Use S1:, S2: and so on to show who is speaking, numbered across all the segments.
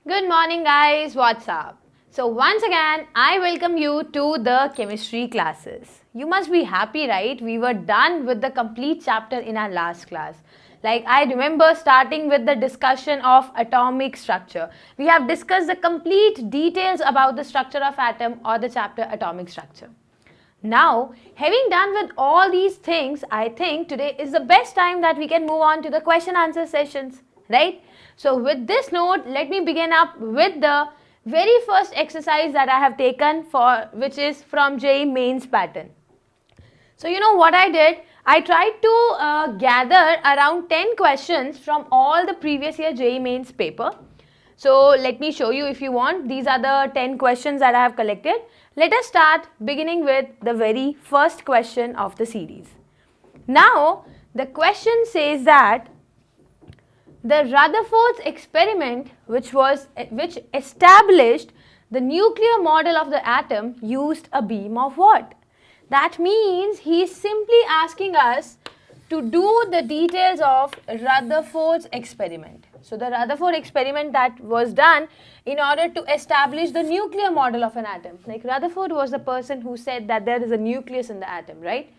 S1: Good morning guys, what's up? So once again, I welcome you to the chemistry classes. You must be happy, right? We were done with the complete chapter in our last class. Like I remember starting with the discussion of atomic structure. We have discussed the complete details about the structure of atom or the chapter atomic structure. Now, having done with all these things, I think today is the best time that we can move on to the question answer sessions, right? So with this note, let me begin up with the very first exercise that I have taken for which is from JEE mains pattern. So you know what I did? I tried to gather around 10 questions from all the previous year JEE mains paper. So let me show you if you want. These are the 10 questions that I have collected. Let us start beginning with the very first question of the series. Now the question says that the Rutherford's experiment which established the nuclear model of the atom used a beam of what? That means he is simply asking us to do the details of Rutherford's experiment. So the Rutherford experiment that was done in order to establish the nuclear model of an atom. Like Rutherford was the person who said that there is a nucleus in the atom, right?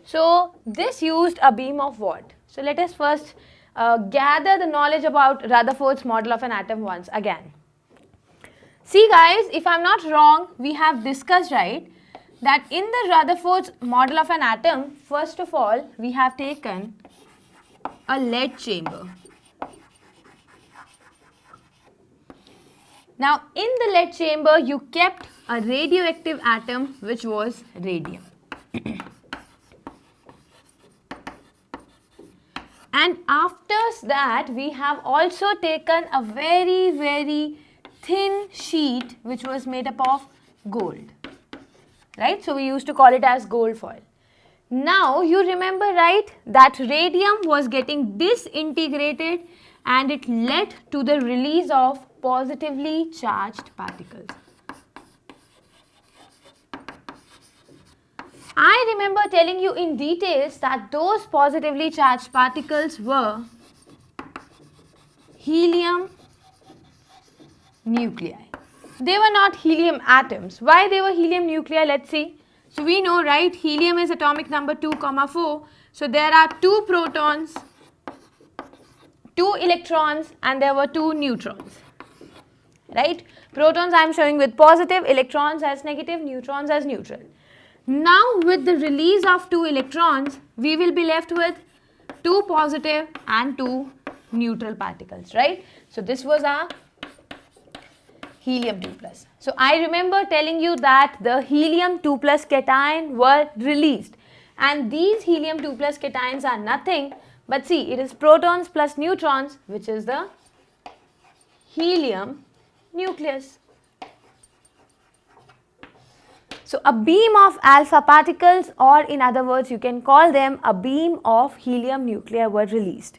S1: So this used a beam of what? So let us first gather the knowledge about Rutherford's model of an atom once again. See guys, if I'm not wrong, we have discussed, right, that in the Rutherford's model of an atom, first of all, we have taken a lead chamber. Now, in the lead chamber, you kept a radioactive atom which was radium. And after that, we have also taken a very thin sheet which was made up of gold. Right? So we used to call it as gold foil. Now you remember, right, that radium was getting disintegrated and it led to the release of positively charged particles. I remember telling you in details that those positively charged particles were helium nuclei. They were not helium atoms. Why they were helium nuclei? Let's see. So we know, right, helium is atomic number 2, 4. So there are 2 protons, 2 electrons and there were 2 neutrons. Right? Protons I am showing with positive, electrons as negative, neutrons as neutral. Now with the release of 2 electrons, we will be left with 2 positive and 2 neutral particles, right? So this was our helium 2 plus. So I remember telling you that the helium 2 plus cation were released and these helium 2 plus cations are nothing but see, it is protons plus neutrons which is the helium nucleus. So a beam of alpha particles, or in other words you can call them a beam of helium nuclei, were released.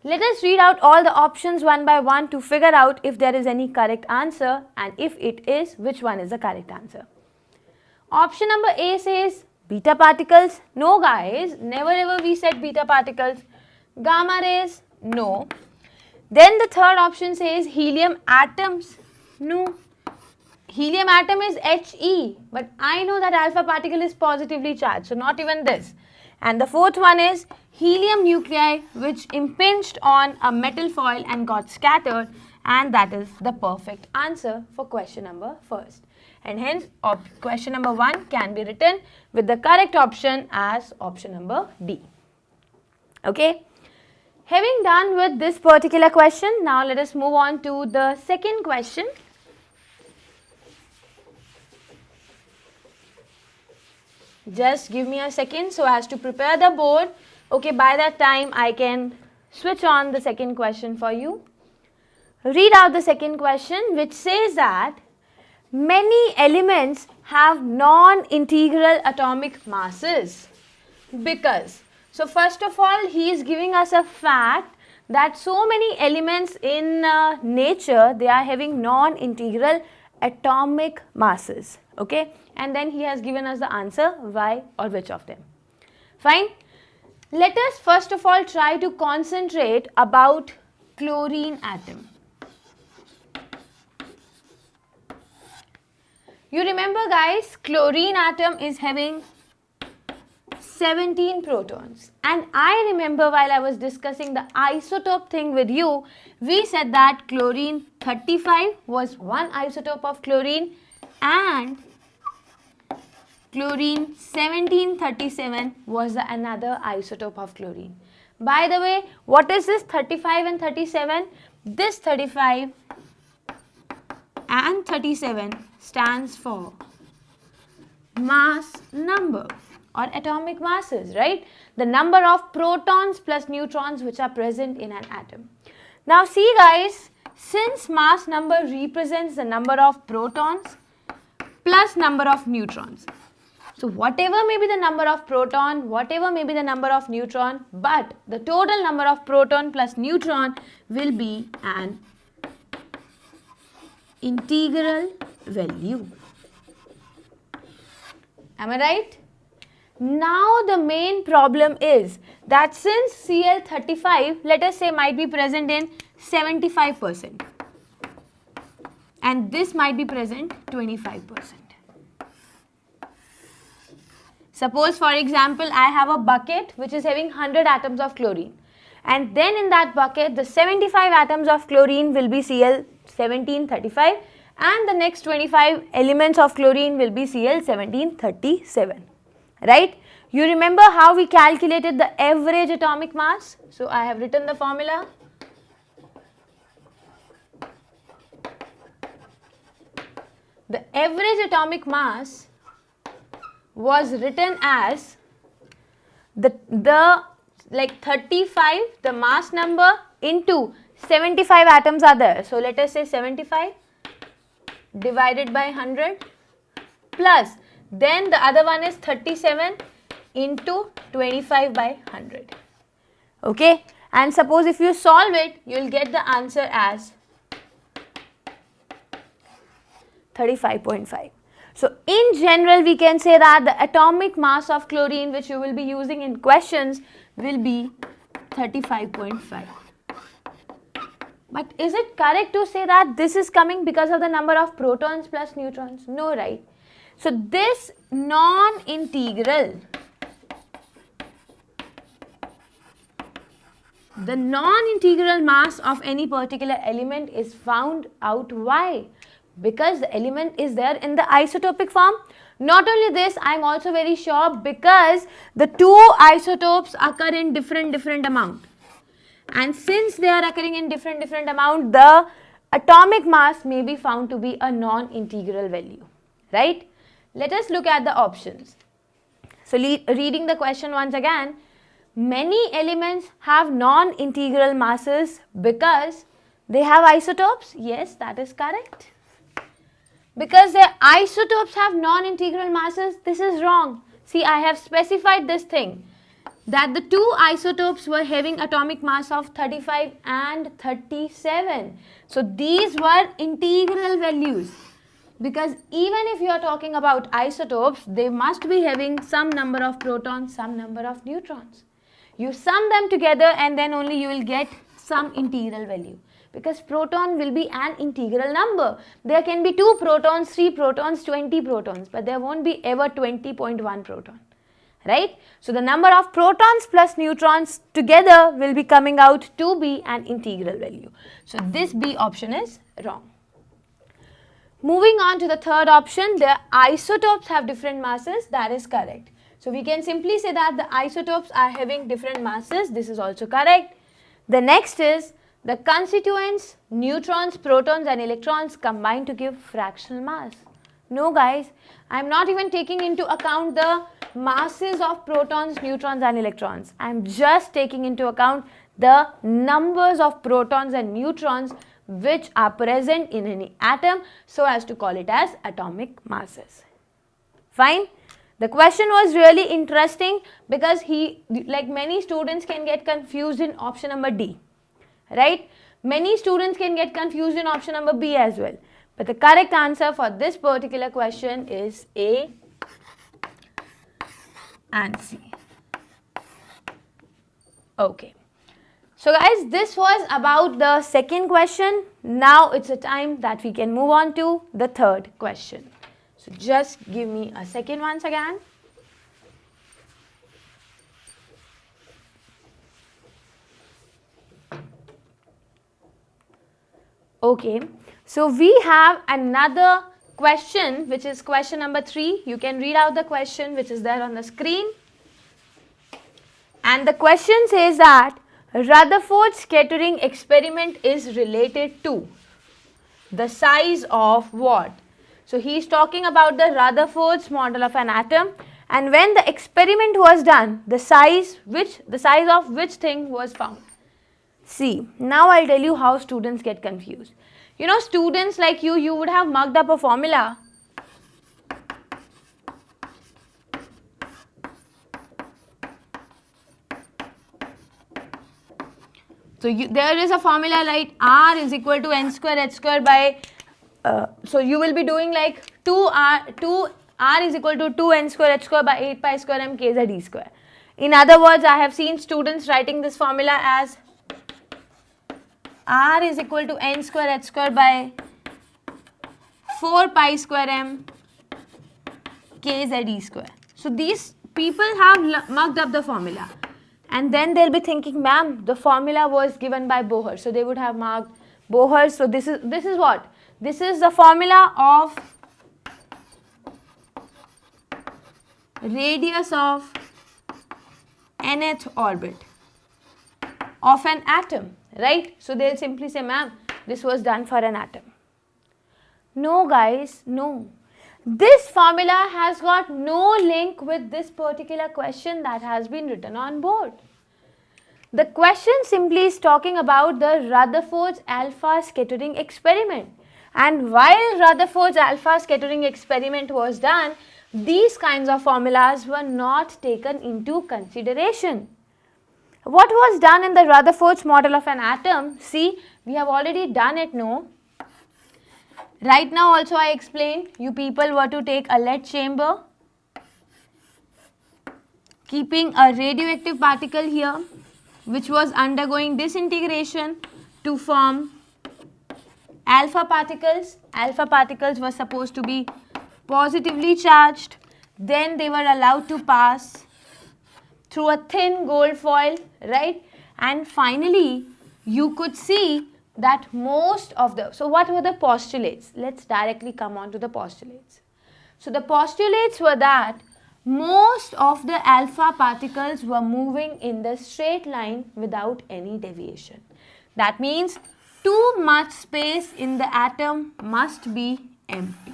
S1: Let us read out all the options one by one to figure out if there is any correct answer, and if it is, which one is the correct answer. Option number A says beta particles. No guys, never ever we said beta particles. Gamma rays, no. Then the third option says helium atoms. No. Helium atom is He, but I know that alpha particle is positively charged, so not even this. And the fourth one is helium nuclei which impinged on a metal foil and got scattered, and that is the perfect answer for question number first. And hence question number 1 can be written with the correct option as option number D. Okay. Having done with this particular question, now let us move on to the second question. Just give me a second so as to prepare the board. Okay, by that time I can switch on the second question for you. Read out the second question which says that many elements have non-integral atomic masses because. So first of all, he is giving us a fact that so many elements in nature, they are having non-integral atomic masses. Okay, and then he has given us the answer why or which of them. Fine. Let us first of all try to concentrate about chlorine atom. You remember guys, chlorine atom is having 17 protons, and I remember while I was discussing the isotope thing with you, we said that chlorine 35 was one isotope of chlorine and chlorine 1737 was another isotope of chlorine. By the way, what is this 35 and 37? This 35 and 37 stands for mass number or atomic masses, right? The number of protons plus neutrons which are present in an atom. Now see guys, since mass number represents the number of protons plus number of neutrons. So whatever may be the number of proton, whatever may be the number of neutron, but the total number of proton plus neutron will be an integral value. Am I right? Now the main problem is that since Cl35, let us say, might be present in 75% and this might be present 25%. Suppose for example, I have a bucket which is having 100 atoms of chlorine, and then in that bucket the 75 atoms of chlorine will be Cl1735 and the next 25 elements of chlorine will be Cl1737. Right? You remember how we calculated the average atomic mass? So I have written the formula. The average atomic mass was written as the like 35, the mass number, into 75 atoms are there. So let us say 75 divided by 100 plus, then the other one is 37 into 25 by 100. Okay, and suppose if you solve it, you will get the answer as 35.5. So in general, we can say that the atomic mass of chlorine which you will be using in questions will be 35.5. But is it correct to say that this is coming because of the number of protons plus neutrons? No, right? So this non-integral, the non-integral mass of any particular element is found out. Why? Because the element is there in the isotopic form. Not only this, I am also very sure because the two isotopes occur in different amount. And since they are occurring in different amount, the atomic mass may be found to be a non-integral value. Right? Let us look at the options. So reading the question once again, many elements have non-integral masses because they have isotopes. Yes, that is correct. Because their isotopes have non-integral masses, this is wrong. See, I have specified this thing, that the two isotopes were having atomic mass of 35 and 37. So these were integral values. Because even if you are talking about isotopes, they must be having some number of protons, some number of neutrons. You sum them together and then only you will get some integral value. Because proton will be an integral number. There can be 2 protons, 3 protons, 20 protons, but there won't be ever 20.1 proton. Right? So the number of protons plus neutrons together will be coming out to be an integral value. So this B option is wrong. Moving on to the third option, the isotopes have different masses. That is correct. So we can simply say that the isotopes are having different masses. This is also correct. The next is the constituents, neutrons, protons and electrons combine to give fractional mass. No guys, I am not even taking into account the masses of protons, neutrons and electrons. I am just taking into account the numbers of protons and neutrons which are present in any atom, so as to call it as atomic masses. Fine? The question was really interesting because many students can get confused in option number D. Right? Many students can get confused in option number B as well. But the correct answer for this particular question is A and C. Okay. So guys, this was about the second question. Now it's a time that we can move on to the third question. So So just give me a second once again. Okay, so we have another question, which is question number 3. You can read out the question which is there on the screen. And the question says that Rutherford scattering experiment is related to the size of what? So he is talking about the Rutherford's model of an atom, and when the experiment was done, the size of which thing was found. See, now I'll tell you how students get confused. You know, students like you would have mugged up a formula. So there is a formula like R is equal to n square h square by, so you will be doing like 2R is equal to 2n square h square by 8 pi square m kz e square. In other words, I have seen students writing this formula as R is equal to n square h square by 4 pi square m kz e square. So these people have mugged up the formula. And then they'll be thinking, ma'am, the formula was given by Bohr. So they would have marked Bohr. So this is what? This is the formula of radius of nth orbit of an atom, right? So they'll simply say, ma'am, this was done for an atom. No, guys, no. This formula has got no link with this particular question that has been written on board. The question simply is talking about the Rutherford's alpha scattering experiment. And while Rutherford's alpha scattering experiment was done, these kinds of formulas were not taken into consideration. What was done in the Rutherford's model of an atom? See, we have already done it, no? Right now also I explained, you people were to take a lead chamber, keeping a radioactive particle here, which was undergoing disintegration to form alpha particles. Alpha particles were supposed to be positively charged. Then they were allowed to pass through a thin gold foil, right? And finally, you could see that most of the, so what were the postulates? Let's directly come on to the postulates. So the postulates were that most of the alpha particles were moving in the straight line without any deviation. That means too much space in the atom must be empty.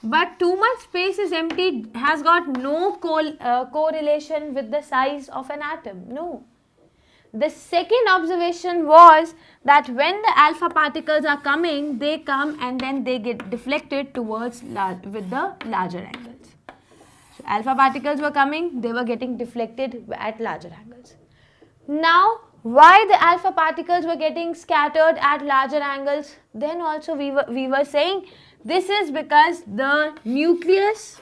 S1: But too much space is empty has got no correlation with the size of an atom. No. The second observation was that when the alpha particles are coming, they come and then they get deflected towards with the larger angles. So alpha particles were coming, they were getting deflected at larger angles. Now, why the alpha particles were getting scattered at larger angles? Then also we were saying this is because the nucleus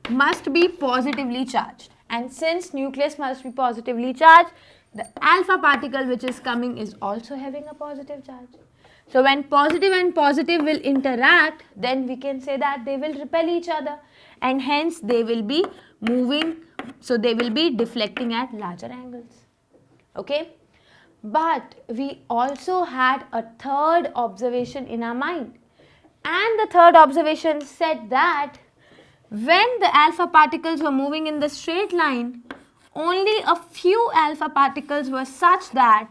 S1: must be positively charged. And since nucleus must be positively charged, the alpha particle which is coming is also having a positive charge. So when positive and positive will interact, then we can say that they will repel each other and hence they will be moving, so they will be deflecting at larger angles. Okay? But we also had a third observation in our mind. And the third observation said that when the alpha particles were moving in the straight line, only a few alpha particles were such that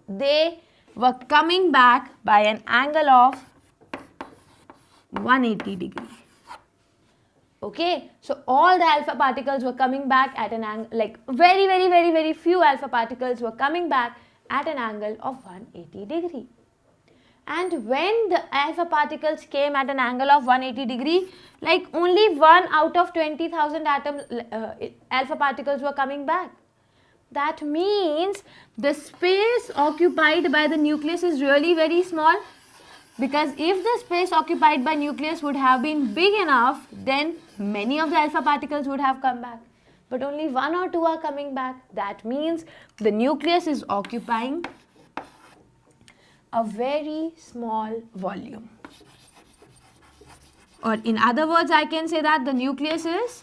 S1: they were coming back by an angle of 180 degree. Okay, so all the alpha particles were coming back at an angle, like very few alpha particles were coming back at an angle of 180 degree. And when the alpha particles came at an angle of 180 degree, like only 1 out of 20,000 alpha particles were coming back. That means the space occupied by the nucleus is really very small, because if the space occupied by nucleus would have been big enough, then many of the alpha particles would have come back. but only 1 or 2 are coming back. That means the nucleus is occupying a very small volume. Or in other words, I can say that the nucleus is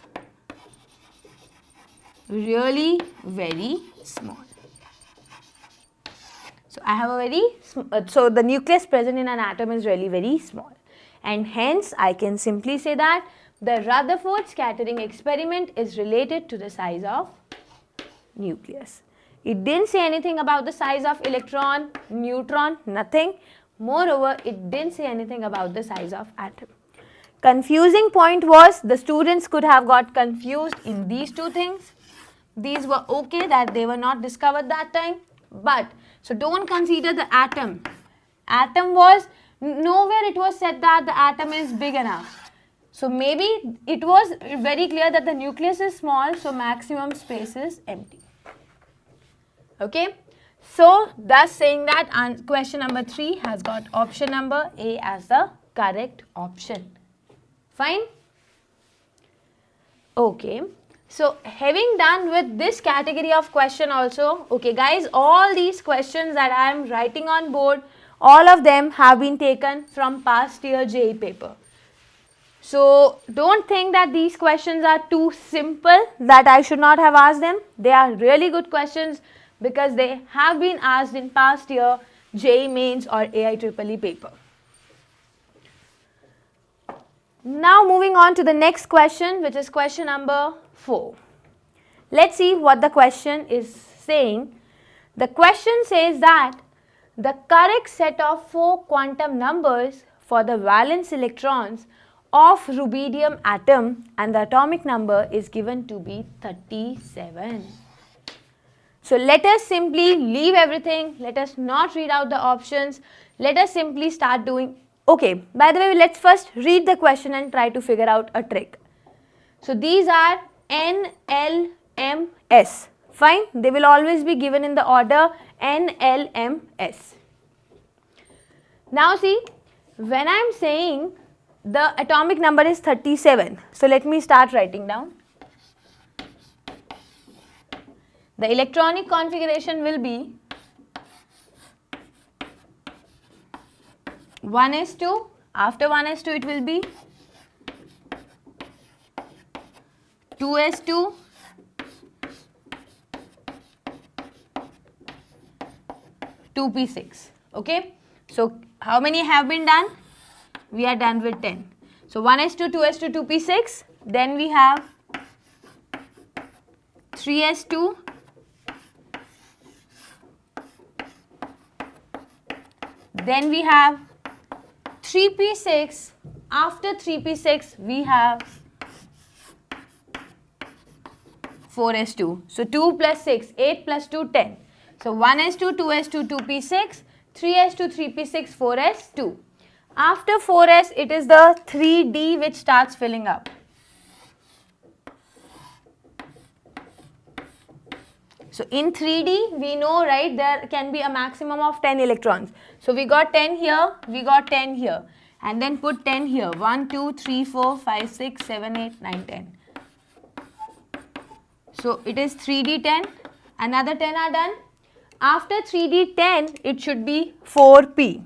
S1: really very small. So I have a so the nucleus present in an atom is really very small, and hence I can simply say that the Rutherford scattering experiment is related to the size of nucleus. It didn't say anything about the size of electron, neutron, nothing. Moreover, it didn't say anything about the size of atom. Confusing point was the students could have got confused in these two things. These were okay that they were not discovered that time, but so don't consider the atom. Atom was nowhere it was said that the atom is big enough. So maybe it was very clear that the nucleus is small, so maximum space is empty. Okay, so thus saying that question number 3 has got option number A as the correct option. Fine? Okay, so having done with this category of question also, okay guys, all these questions that I am writing on board, all of them have been taken from past year JEE paper. So don't think that these questions are too simple that I should not have asked them. They are really good questions because they have been asked in past year JEE Mains or AIEEE paper. Now moving on to the next question, which is question number 4. Let's see what the question is saying. The question says that the correct set of 4 quantum numbers for the valence electrons of rubidium atom and the atomic number is given to be 37. So let us simply leave everything, let us not read out the options, let us simply start doing. Okay, by the way, let's first read the question and try to figure out a trick. So these are N, L, M, S. Fine, they will always be given in the order N, L, M, S. Now see, when I am saying the atomic number is 37, so let me start writing down. The electronic configuration will be 1s2, after 1s2 it will be 2s2, 2p6. Okay, so how many have been done? We are done with 10. So 1s2, 2s2, 2p6, then we have 3s2, then we have 3p6, after 3p6 we have 4s2. So 2 plus 6, 8 plus 2, 10. So 1s2, 2s2, 2p6, 3s2, 3p6, 4s2. After 4s, it is the 3d which starts filling up. So in 3d, we know, right, there can be a maximum of 10 electrons. So we got 10 here, we got 10 here. And then put 10 here. 1, 2, 3, 4, 5, 6, 7, 8, 9, 10. So it is 3d10. Another 10 are done. After 3d10, it should be 4p.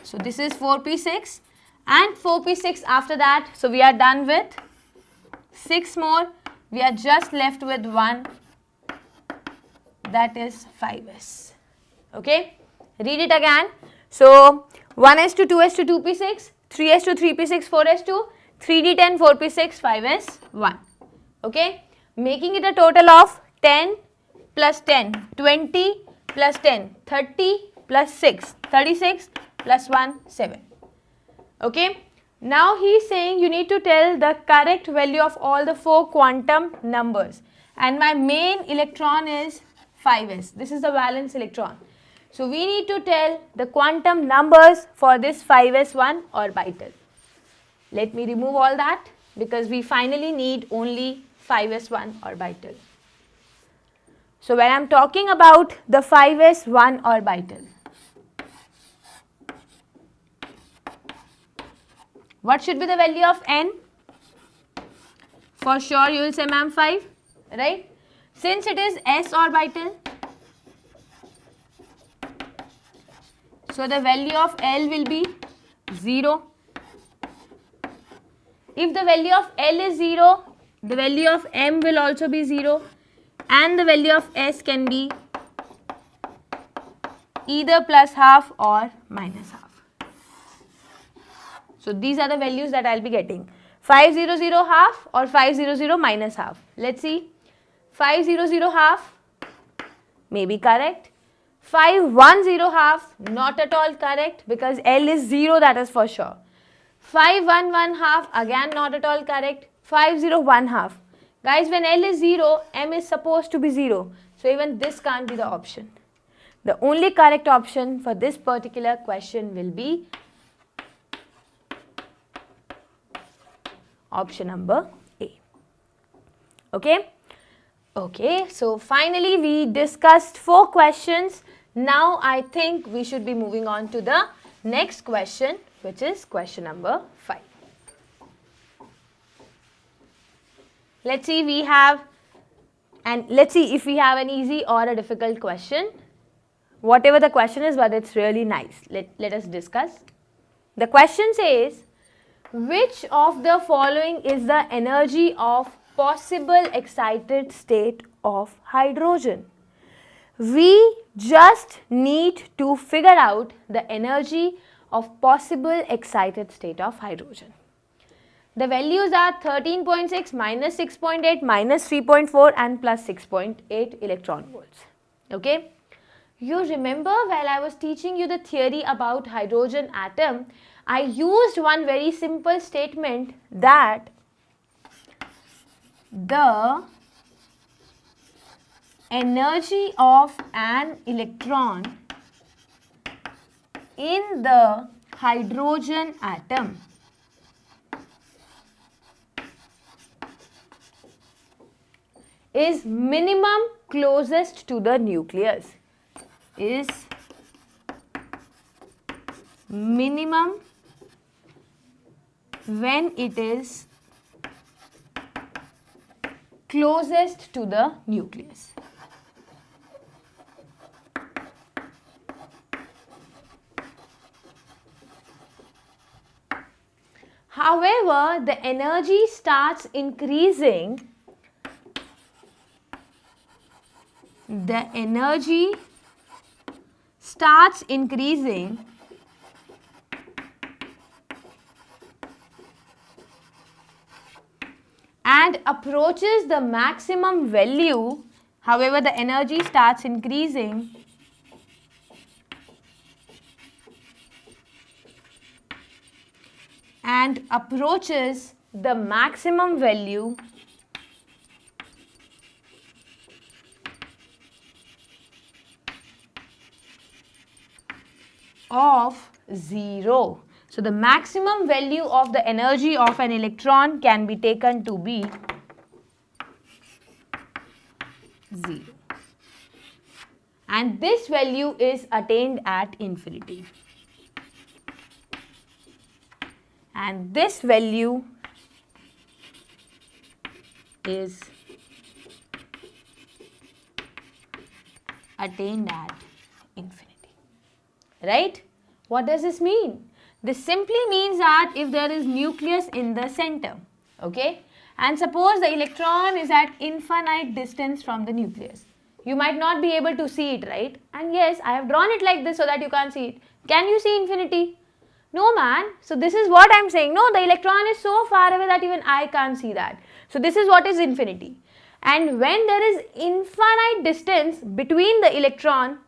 S1: So this is 4p6 and 4p6 after that. So we are done with 6 more. We are just left with 1, that is 5s. Okay, read it again. So 1s2, 2s2, 2p6, 3s2, 3p6, 4s2, 3d10, 4p6, 5s, 1. Okay, making it a total of 10 plus 10, 20 plus 10, 30 plus 6, 36 plus 1, 7. Okay, now he is saying you need to tell the correct value of all the 4 quantum numbers, and my main electron is 5s. This is the valence electron. So we need to tell the quantum numbers for this 5s1 orbital. Let me remove all that because we finally need only 5s1 orbital. So when I am talking about the 5s1 orbital, What should be the value of n? For sure you will say, ma'am, 5, right? Since it is s orbital, so the value of L will be 0. If the value of L is 0, the value of M will also be 0, and the value of S can be either plus half or minus half. So these are the values that I'll be getting. 500 half or 500 minus half. Let's see. 500 half may be correct. 510 half, not at all correct because L is 0, that is for sure. 511 half, again not at all correct. 501 half. Guys, when L is 0, M is supposed to be 0. So even this can't be the option. The only correct option for this particular question will be option number A. Okay? Okay, so finally we discussed 4 questions. Now I think we should be moving on to the next question, which is question number 5. Let's see if we have an easy or a difficult question. Whatever the question is, but it's really nice. Let us discuss. The question says, which of the following is the energy of possible excited state of hydrogen? We just need to figure out the energy of possible excited state of hydrogen. The values are 13.6, minus 6.8, minus 3.4 and plus 6.8 electron volts. Okay? You remember while I was teaching you the theory about hydrogen atom, I used one very simple statement that the energy of an electron in the hydrogen atom is minimum closest to the nucleus. Is minimum when it is closest to the nucleus. However, the energy starts increasing. The energy starts increasing and approaches the maximum value. However, the energy starts increasing and approaches the maximum value of 0. So the maximum value of the energy of an electron can be taken to be 0. And this value is attained at infinity. And this value is attained at infinity. Right? What does this mean? This simply means that if there is nucleus in the center, okay, and suppose the electron is at infinite distance from the nucleus, you might not be able to see it, right? And yes, I have drawn it like this so that you can't see it. Can you see infinity? No, man. So this is what I am saying. No, the electron is so far away that even I can't see that. So this is what is infinity. And when there is infinite distance between the electron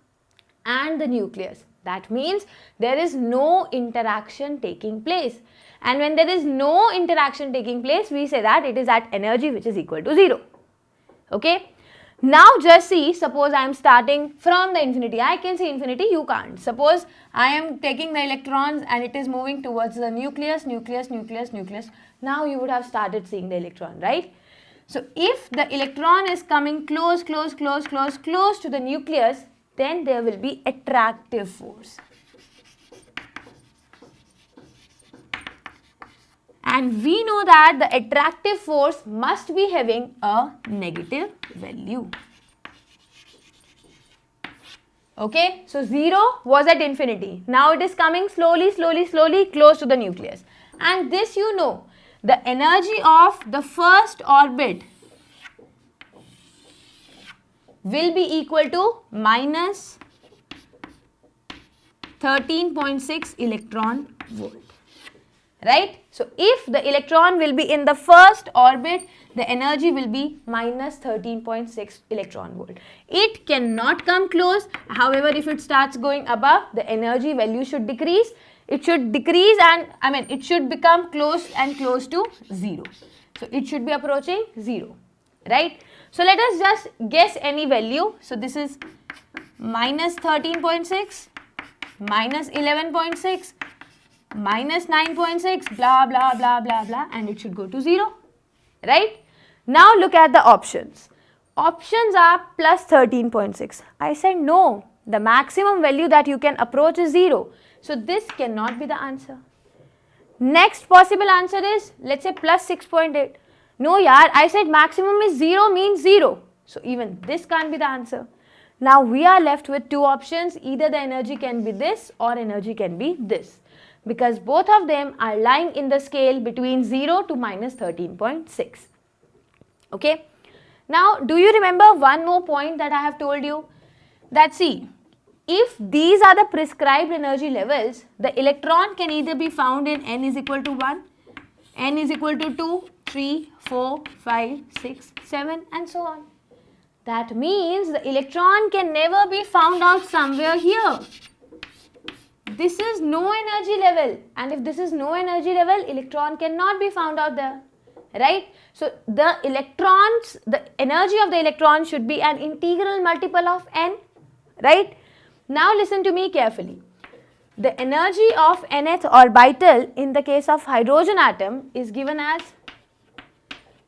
S1: and the nucleus, that means there is no interaction taking place. And when there is no interaction taking place, we say that it is at energy which is equal to 0. Okay. Now just see, suppose I am starting from the infinity. I can see infinity, you can't. Suppose I am taking the electrons and it is moving towards the nucleus, nucleus, nucleus, nucleus. Now you would have started seeing the electron, right? So if the electron is coming close, close, close, close, close to the nucleus, then there will be attractive force. And we know that the attractive force must be having a negative value. Okay, so 0 was at infinity. Now it is coming slowly close to the nucleus. And this you know, the energy of the first orbit will be equal to minus 13.6 electron volt. Right? So if the electron will be in the first orbit, the energy will be minus 13.6 electron volt. It cannot come close. However, if it starts going above, the energy value should decrease. It should decrease and it should become close to 0. So it should be approaching 0. Right? So let us just guess any value. So this is minus 13.6, minus 11.6, minus 9.6, blah, blah, blah, blah, blah, and it should go to 0. Right? Now look at the options. Options are plus 13.6. I said no. The maximum value that you can approach is 0. So this cannot be the answer. Next possible answer is, let's say plus 6.8. No yaar, I said maximum is 0 means 0. So even this can't be the answer. Now we are left with two options. Either the energy can be this or energy can be this. Because both of them are lying in the scale between 0 to minus 13.6. Okay. Now do you remember one more point that I have told you? That see, if these are the prescribed energy levels, the electron can either be found in n is equal to 1, n is equal to 2, 3, 4, 5, 6, 7 and so on. That means the electron can never be found out somewhere here. This is no energy level, and if this is no energy level, electron cannot be found out there. Right? So the electrons, the energy of the electron should be an integral multiple of n. Right? Now listen to me carefully. The energy of nth orbital in the case of hydrogen atom is given as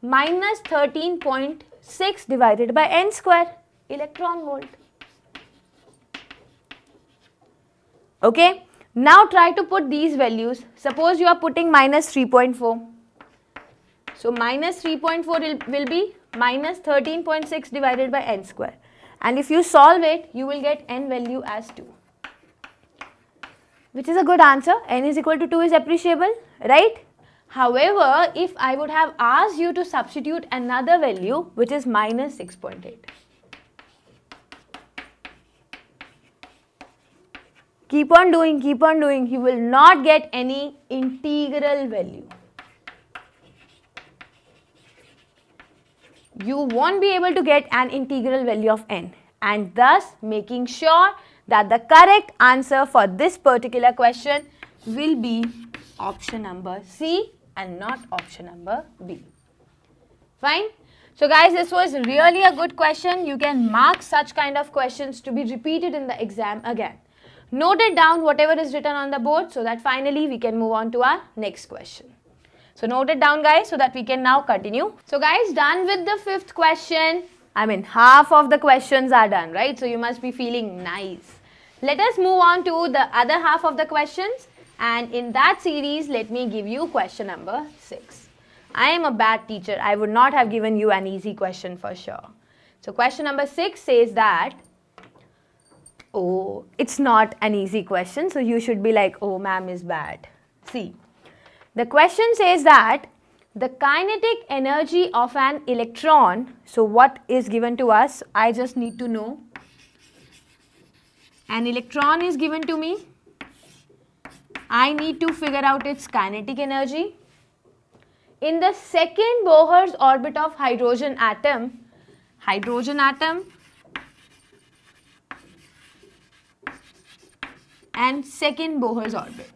S1: minus 13.6 divided by n square electron volt. Okay. Now try to put these values. Suppose you are putting minus 3.4. So minus 3.4 will be minus 13.6 divided by n square. And if you solve it, you will get n value as 2. Which is a good answer. N is equal to 2 is appreciable, right? However, if I would have asked you to substitute another value, which is minus 6.8. Keep on doing, you will not get any integral value. You won't be able to get an integral value of n, and thus making sure that the correct answer for this particular question will be option number C and not option number B. Fine? So guys, this was really a good question. You can mark such kind of questions to be repeated in the exam again. Note it down whatever is written on the board so that finally we can move on to our next question. So note it down guys so that we can now continue. So guys, done with the fifth question. Half of the questions are done, right? So you must be feeling nice. Let us move on to the other half of the questions, and in that series, let me give you question number 6. I am a bad teacher. I would not have given you an easy question for sure. So question number 6 says that, oh, it's not an easy question. So you should be like, oh, ma'am is bad. See, the question says that the kinetic energy of an electron, so what is given to us, I just need to know. An electron is given to me. I need to figure out its kinetic energy. In the second Bohr's orbit of hydrogen atom and second Bohr's orbit.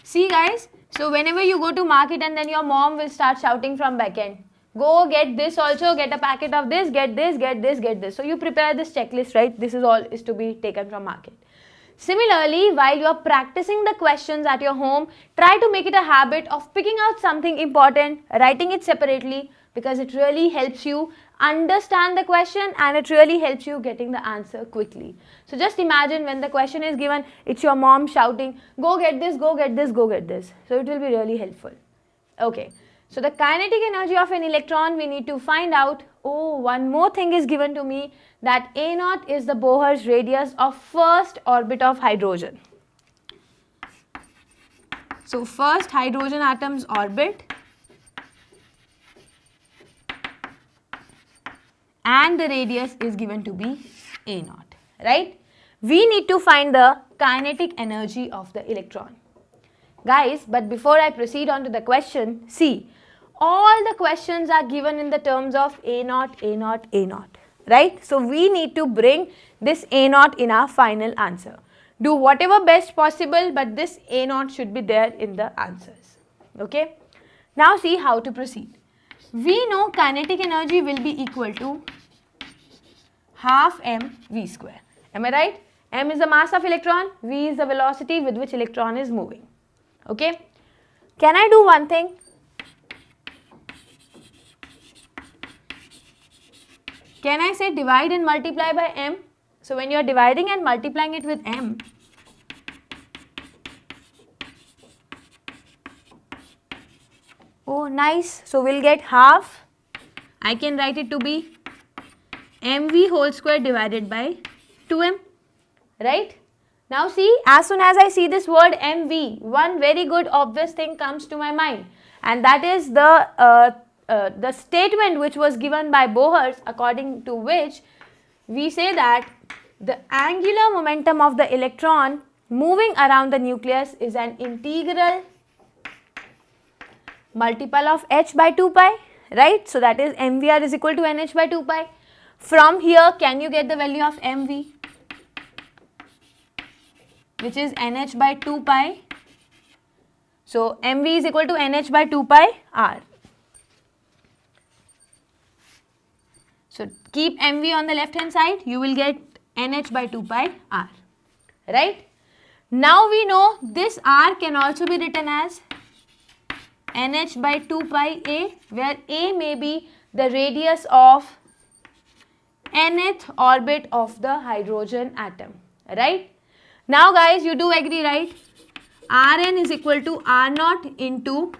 S1: See guys, so whenever you go to market and then your mom will start shouting from back end, go get this also, get a packet of this, get this, get this, get this. So you prepare this checklist, right? This is all is to be taken from market. Similarly, while you are practicing the questions at your home, try to make it a habit of picking out something important, writing it separately, because it really helps you understand the question and it really helps you getting the answer quickly. So just imagine when the question is given, it's your mom shouting, go get this, go get this, go get this. So it will be really helpful. Okay, so the kinetic energy of an electron we need to find out. Oh, one more thing is given to me, that A naught is the Bohr's radius of first orbit of hydrogen. So first hydrogen atom's orbit and the radius is given to be A naught, right? We need to find the kinetic energy of the electron. Guys, but before I proceed on to the question, see, all the questions are given in the terms of A naught, A naught, A naught, right? So we need to bring this A naught in our final answer. Do whatever best possible, but this A naught should be there in the answers, okay? Now see how to proceed. We know kinetic energy will be equal to half mv square. Am I right? M is the mass of electron, v is the velocity with which electron is moving. Okay? Can I do one thing? Can I say divide and multiply by m? So when you are dividing and multiplying it with m, oh nice, so we'll get half. I can write it to be mv whole square divided by 2m, right? Now see, as soon as I see this word mv, one very good obvious thing comes to my mind, and that is the statement which was given by Bohr, according to which we say that the angular momentum of the electron moving around the nucleus is an integral multiple of h by 2 pi, right? So that is mvr is equal to nh by 2 pi. From here, can you get the value of mv, which is nh by 2 pi? So mv is equal to nh by 2 pi r. So keep mv on the left hand side, you will get nh by 2 pi r, right? Now we know this r can also be written as nh by 2 pi a, where a may be the radius of nth orbit of the hydrogen atom, right? Now guys, you do agree, right? Rn is equal to R naught into,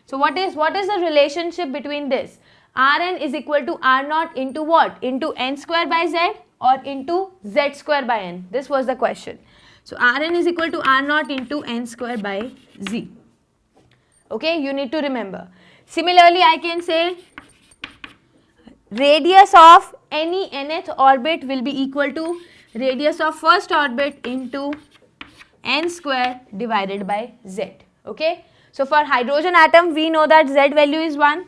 S1: so what is the relationship between this? Rn is equal to R naught into what? Into n square by z or into z square by n? This was the question. So Rn is equal to R naught into n square by z. Okay, you need to remember. Similarly, I can say radius of any nth orbit will be equal to radius of first orbit into n square divided by z. Okay, so for hydrogen atom we know that z value is 1.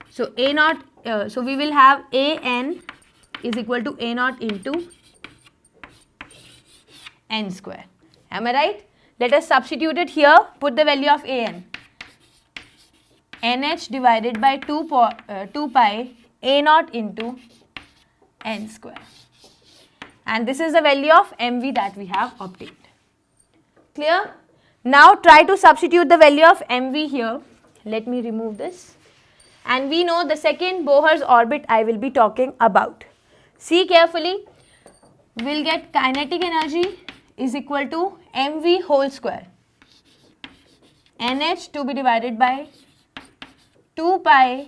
S1: So a naught, so we will have an is equal to a naught into n square. Am I right? Let us substitute it here. Put the value of an. nh divided by 2 pi a naught into n square. And this is the value of mv that we have obtained. Clear? Now try to substitute the value of mv here. Let me remove this. And we know the second Bohr's orbit I will be talking about. See carefully. We'll get kinetic energy is equal to mv whole square. nh to be divided by 2 pi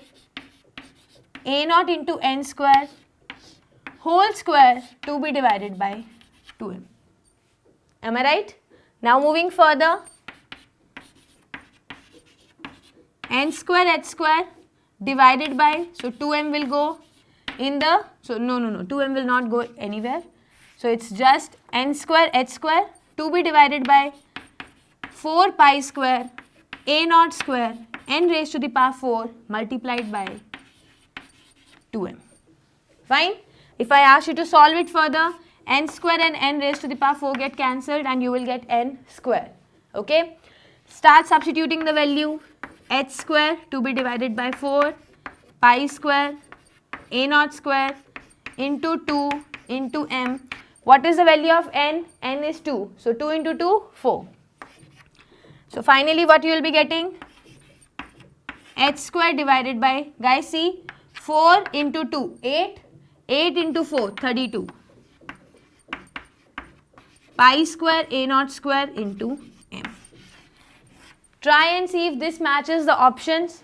S1: a naught into n square whole square to be divided by 2m. Am I right? Now moving further, n square h square divided by, so 2m will go in the, so no, 2m will not go anywhere. So it's just n square h square to be divided by 4 pi square a naught square n raised to the power 4 multiplied by 2m. Fine? If I ask you to solve it further, n square and n raised to the power 4 get cancelled and you will get n square. Okay? Start substituting the value. H square to be divided by 4 pi square a naught square into 2 into m. What is the value of n? N is 2. So 2 into 2, 4. So finally what you will be getting? h square divided by, guys see, 4 into 2, 8, 8 into 4, 32. Pi square a naught square into m. Try and see if this matches the options.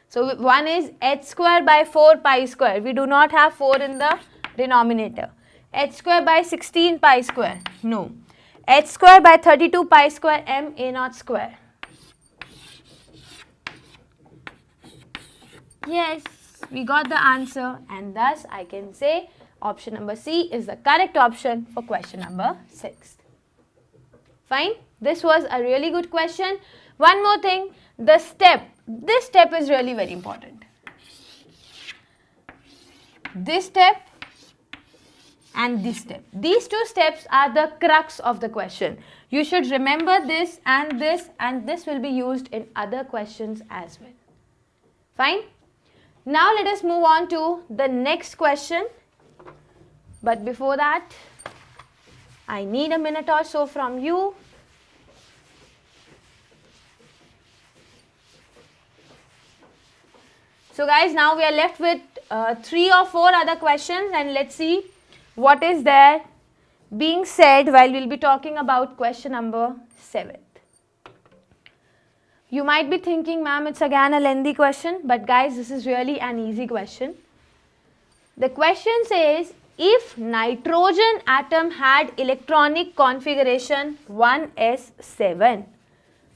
S1: So one is h square by 4 pi square. We do not have 4 in the denominator. H square by 16 pi square. No. H square by 32 pi square m a naught square. Yes, we got the answer, and thus I can say option number C is the correct option for question number 6. Fine. This was a really good question. One more thing, the step. This step is really very important. This step and this step. These two steps are the crux of the question. You should remember this, and this will be used in other questions as well. Fine. Now let us move on to the next question. But before that, I need a minute or so from you. So guys, now we are left with 3 or 4 other questions, and let's see what is there being said while we'll be talking about question number 7. You might be thinking, ma'am, it's again a lengthy question, but guys, this is really an easy question. The question says, if nitrogen atom had electronic configuration 1s7.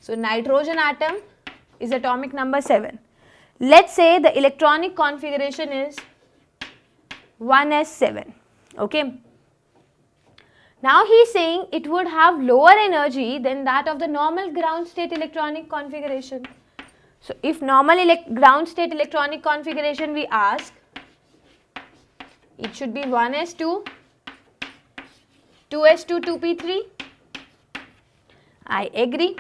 S1: So nitrogen atom is atomic number 7. Let's say the electronic configuration is 1s7. Okay. Now he is saying it would have lower energy than that of the normal ground state electronic configuration. So if normal ground state electronic configuration we ask, it should be 1s2, 2s2, 2p3. I agree.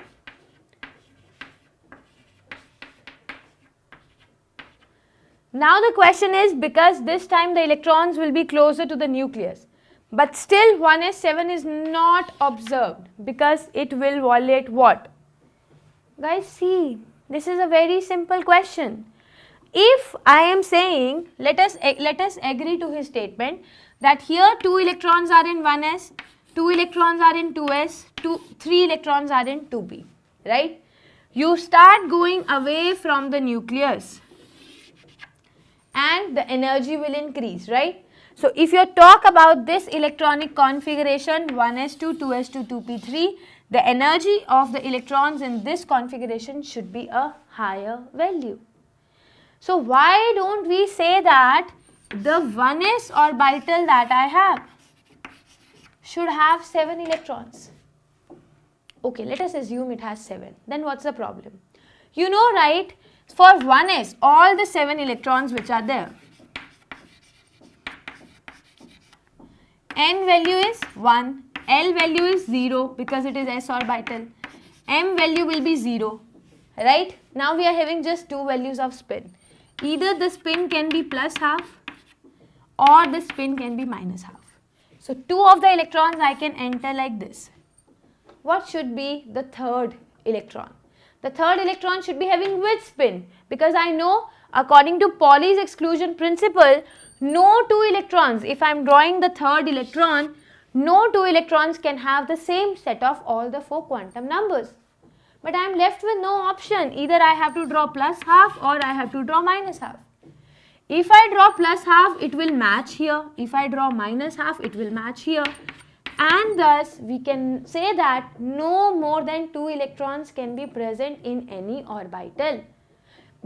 S1: Now the question is, because this time the electrons will be closer to the nucleus, but still 1s7 is not observed because it will violate what? Guys, see, this is a very simple question. If I am saying, let us agree to his statement that here 2 electrons are in 1s, 2 electrons are in 2s, 3 electrons are in 2p, right? You start going away from the nucleus and the energy will increase, right? So if you talk about this electronic configuration 1s2, 2s2, 2p3, the energy of the electrons in this configuration should be a higher value. So why don't we say that the 1s orbital that I have should have 7 electrons? Okay, let us assume it has 7. Then what's the problem? You know, right, for 1s, all the 7 electrons which are there, n value is 1, L value is 0 because it is s orbital, m value will be 0, right? Now we are having just 2 values of spin. Either the spin can be plus half or the spin can be minus half. So 2 of the electrons I can enter like this. What should be the third electron? The third electron should be having which spin? Because I know according to Pauli's exclusion principle, no 2 electrons, if I am drawing the third electron, no 2 electrons can have the same set of all the 4 quantum numbers. But I am left with no option. Either I have to draw plus half or I have to draw minus half. If I draw plus half, it will match here. If I draw minus half, it will match here. And thus, we can say that no more than 2 electrons can be present in any orbital.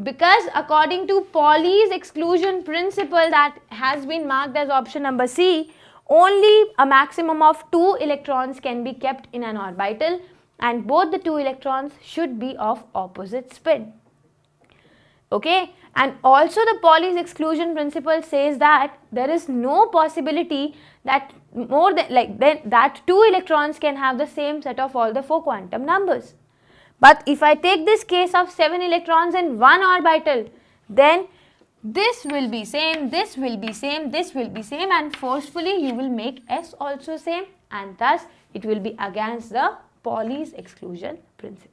S1: Because according to Pauli's exclusion principle that has been marked as option number C, only a maximum of 2 electrons can be kept in an orbital, and both the 2 electrons should be of opposite spin. Okay, and also the Pauli's exclusion principle says that there is no possibility that more than that 2 electrons can have the same set of all the 4 quantum numbers. But if I take this case of 7 electrons in one orbital, then this will be same, this will be same, this will be same, and forcefully you will make S also same, and thus it will be against the Pauli's exclusion principle.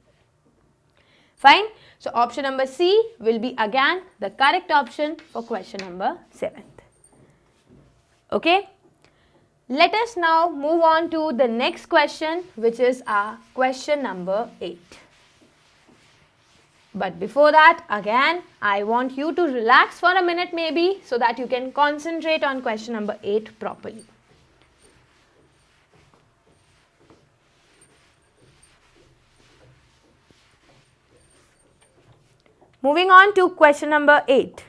S1: Fine. So option number C will be again the correct option for question number 7th. Okay. Let us now move on to the next question, which is our question number 8. But before that, again, I want you to relax for a minute maybe so that you can concentrate on question number 8 properly. Moving on to question number 8.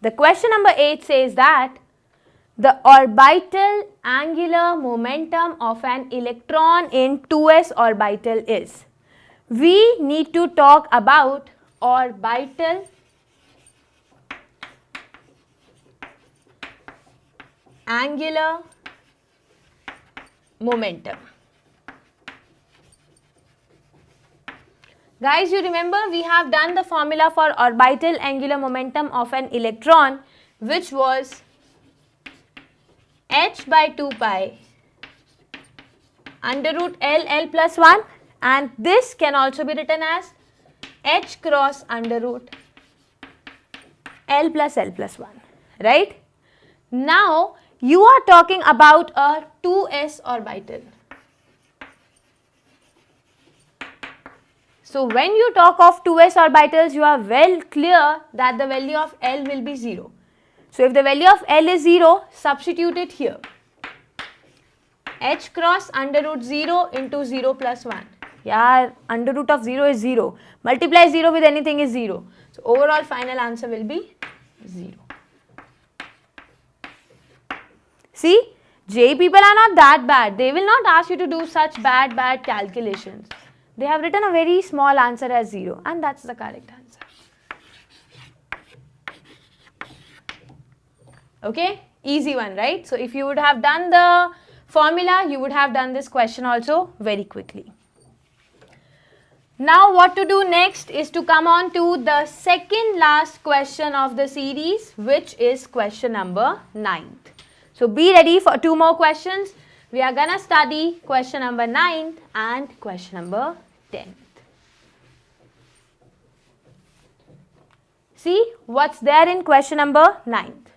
S1: The question number 8 says that the orbital angular momentum of an electron in 2s orbital is. We need to talk about orbital angular momentum. Guys, you remember we have done the formula for orbital angular momentum of an electron, which was h by 2 pi under root L plus 1, and this can also be written as h cross under root L plus 1, right? Now you are talking about a 2s orbital. So when you talk of 2s orbitals, you are well clear that the value of L will be 0. So if the value of L is 0, substitute it here. H cross under root 0 into 0 plus 1. Yeah, under root of 0 is 0. Multiply 0 with anything is 0. So overall final answer will be 0. See, JEE people are not that bad. They will not ask you to do such bad calculations. They have written a very small answer as 0, and that's the correct answer. Okay, easy one, right? So if you would have done the formula, you would have done this question also very quickly. Now what to do next is to come on to the second last question of the series, which is question number 9th. So be ready for 2 more questions. We are gonna study question number 9th and question number 10th. See what's there in question number 9th.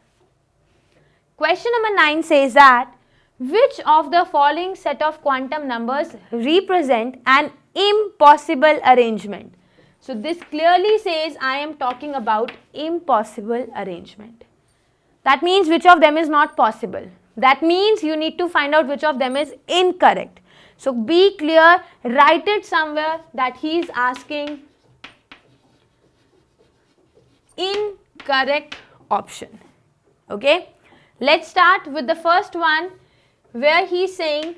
S1: Question number 9 says that which of the following set of quantum numbers represent an impossible arrangement? So this clearly says I am talking about impossible arrangement. That means which of them is not possible. That means you need to find out which of them is incorrect. So be clear, write it somewhere that he is asking incorrect option. Okay. Let's start with the first one where he is saying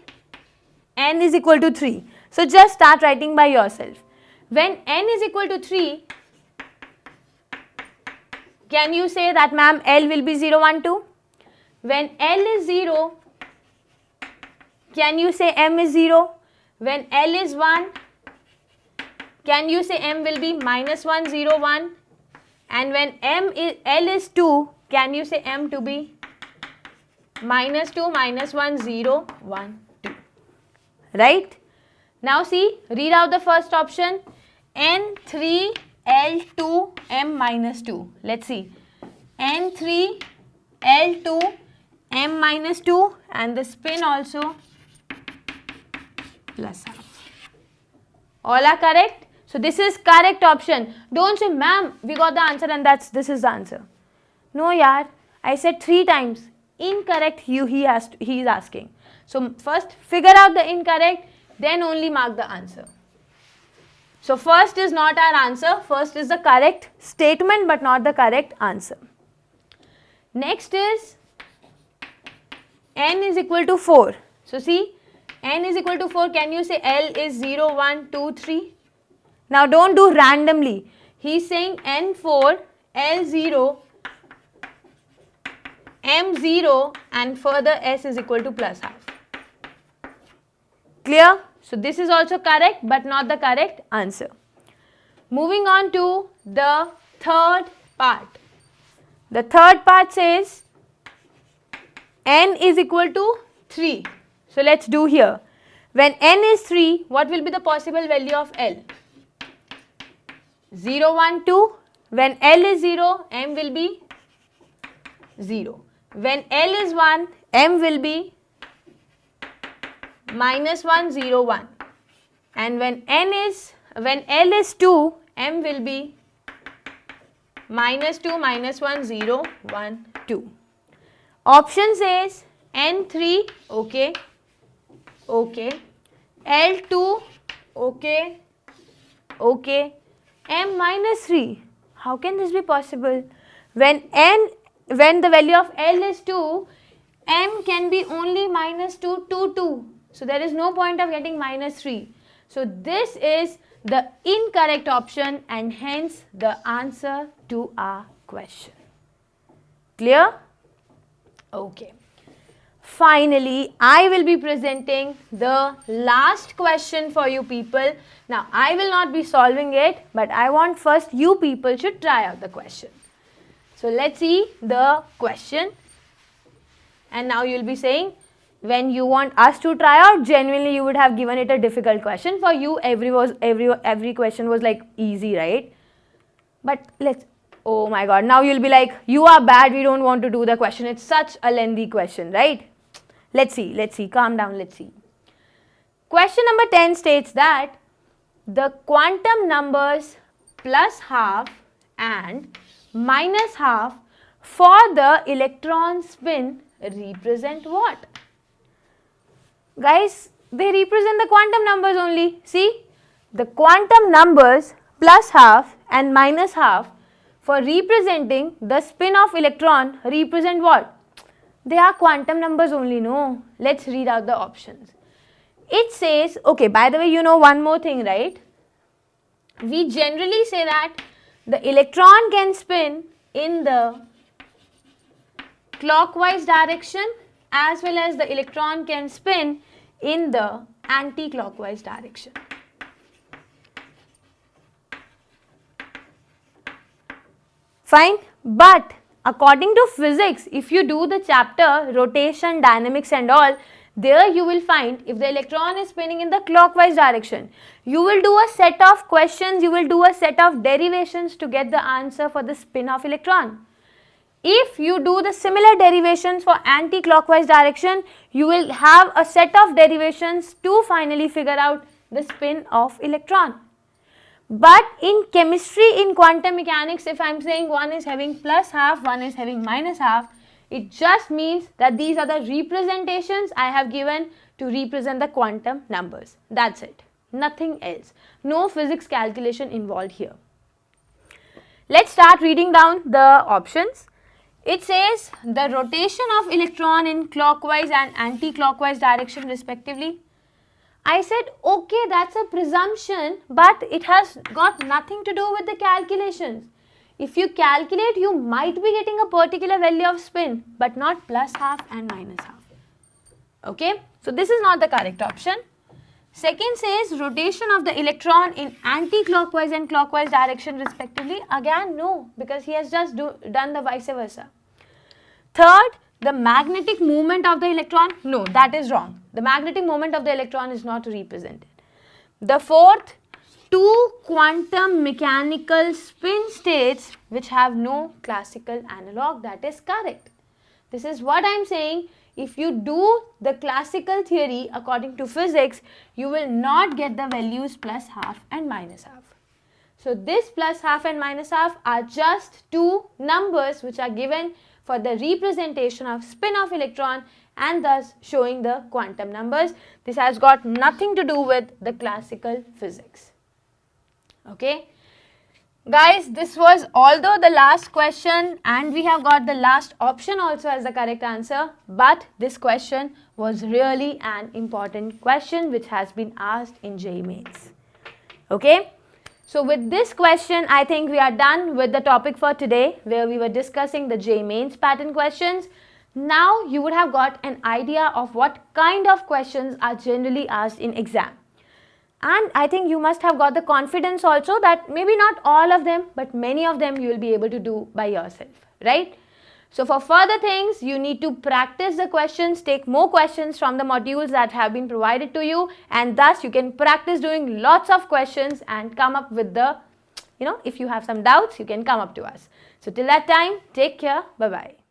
S1: n is equal to 3. So just start writing by yourself. When n is equal to 3, can you say that ma'am L will be 0, 1, 2? When L is 0, can you say M is 0? When L is 1, can you say M will be minus 1, 0, 1? And when L is 2, can you say M to be minus 2, minus 1, 0, 1, 2? Right? Now see, read out the first option. N3, L2, M minus 2. Let's see. N3, L2, M minus 2, and the spin also plus half. All are correct? So this is correct option. Don't say, ma'am, we got the answer and this is the answer. No, yaar. I said 3 times. Incorrect he is asking. So first figure out the incorrect, then only mark the answer. So first is not our answer. First is the correct statement but not the correct answer. Next is n is equal to 4. So see, n is equal to 4. Can you say L is 0, 1, 2, 3? Now don't do randomly. He is saying N4, L0, M0 and further S is equal to plus half. Clear? So this is also correct but not the correct answer. Moving on to the third part. The third part says n is equal to 3. So let's do here. When n is 3, what will be the possible value of L? 0, 1, 2. When L is 0, M will be 0. When L is 1, M will be minus 1, 0, 1. And when L is 2, M will be minus 2, minus 1, 0, 1, 2. Option says N3, okay, okay, L2, okay, okay, M minus 3. How can this be possible? When the value of L is 2, M can be only minus 2, 2, 2. So there is no point of getting minus 3. So this is the incorrect option and hence the answer to our question. Clear? Okay. Finally, I will be presenting the last question for you people. Now, I will not be solving it, but I want first you people should try out the question. So, let's see the question. And now you will be saying, when you want us to try out, genuinely you would have given it a difficult question. For you, every question was like easy, right? But oh my god, now you'll be like, you are bad, we don't want to do the question. It's such a lengthy question, right? Let's see, calm down, let's see. Question number 10 states that the quantum numbers plus half and minus half for the electron spin represent what? Guys, they represent the quantum numbers only. See, the quantum numbers plus half and minus half for representing the spin of electron represent what? They are quantum numbers only, no? Let's read out the options. It says, okay, by the way, you know one more thing, right? We generally say that the electron can spin in the clockwise direction as well as the electron can spin in the anti-clockwise direction. Fine, but according to physics, if you do the chapter rotation, dynamics and all, there you will find if the electron is spinning in the clockwise direction, you will do a set of questions, you will do a set of derivations to get the answer for the spin of electron. If you do the similar derivations for anti-clockwise direction, you will have a set of derivations to finally figure out the spin of electron. But in chemistry, in quantum mechanics, if I am saying one is having plus half, one is having minus half, it just means that these are the representations I have given to represent the quantum numbers. That's it. Nothing else. No physics calculation involved here. Let's start reading down the options. It says the rotation of electron in clockwise and anti-clockwise direction respectively. I said, okay, that's a presumption, but it has got nothing to do with the calculations. If you calculate, you might be getting a particular value of spin, but not plus half and minus half. Okay, so this is not the correct option. Second says rotation of the electron in anti-clockwise and clockwise direction respectively. Again, no, because he has just done the vice versa. Third, the magnetic movement of the electron, no, that is wrong. The magnetic moment of the electron is not represented. The fourth, two quantum mechanical spin states which have no classical analog, that is correct. This is what I am saying. If you do the classical theory according to physics, you will not get the values plus half and minus half. So this plus half and minus half are just two numbers which are given for the representation of spin of electron and thus showing the quantum numbers. This has got nothing to do with the classical physics. Okay. Guys, this was although the last question and we have got the last option also as the correct answer, but this question was really an important question which has been asked in JEE Mains. Okay. So with this question, I think we are done with the topic for today where we were discussing the JEE Mains pattern questions. Now you would have got an idea of what kind of questions are generally asked in exam. And I think you must have got the confidence also that maybe not all of them, but many of them you will be able to do by yourself, right? So for further things, you need to practice the questions, take more questions from the modules that have been provided to you, and thus you can practice doing lots of questions and come up with the if you have some doubts, you can come up to us. So till that time, take care. Bye-bye.